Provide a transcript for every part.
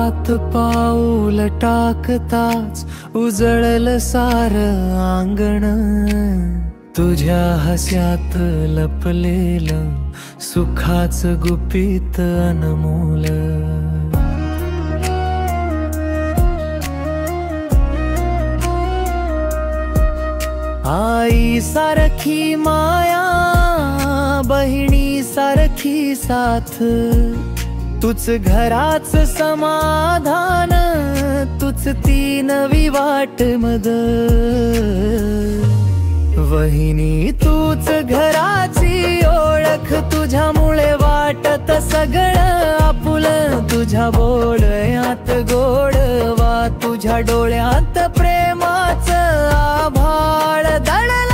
घरात पाऊल टाकताच उजळलं सारं अंगण, तुझ्या हास्यात लपलेलं सुखाचं गुपित अनमोल। आई सारखी माया, बहिणी सारखी साथ, तुच घराच समाधान, तुच ती नवी वाट मद। वहिनी तूच घराची ओळख, तुझ्यामुळे वाटत सगळं आपुलं, तुझ्या बोलण्यात गोडवा, तुझ्या डोळ्यात प्रेमाचं आभाळ दडलं।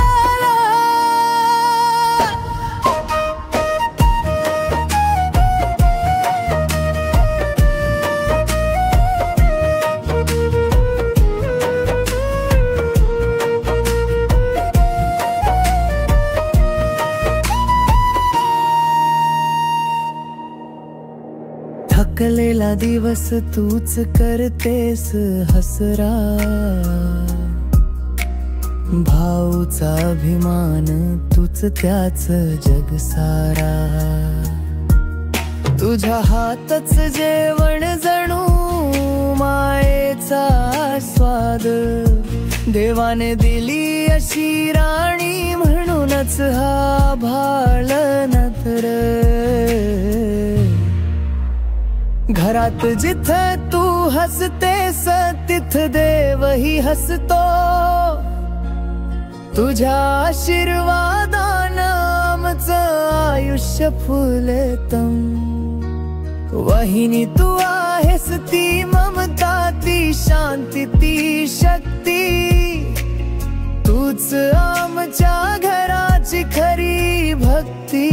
थकलेला दिवस तूच करतेस हसरा, भाऊचा अभिमान तूच त्याच जग सारा। तुझ्या हातच जेवण जणू मायेचा स्वाद, देवाने दिली अशी राणी म्हणूनच हा भाळ नतर। घरात जिथं तू हसतेस तिथं देवही हसतो, तुझ्या आशीर्वादानं आमचं आयुष्य फुलतं। वहिनी तू आहेस ती ममता, ती शांती, ती शक्ती, तूच आमच्या घराची खरी भक्ती।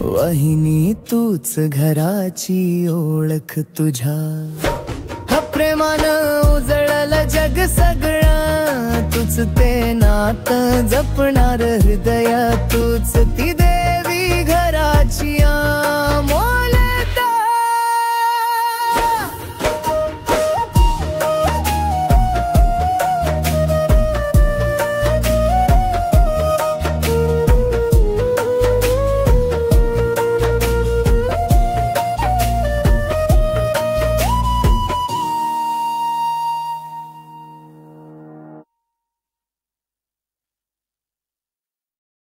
वहिनी तूच घराची ओळख, तुझ्या प्रेमानं उजळलं जग सगळं, तूच ते नातं जपणार हृदय, तूच ती देवी घराची अमोल।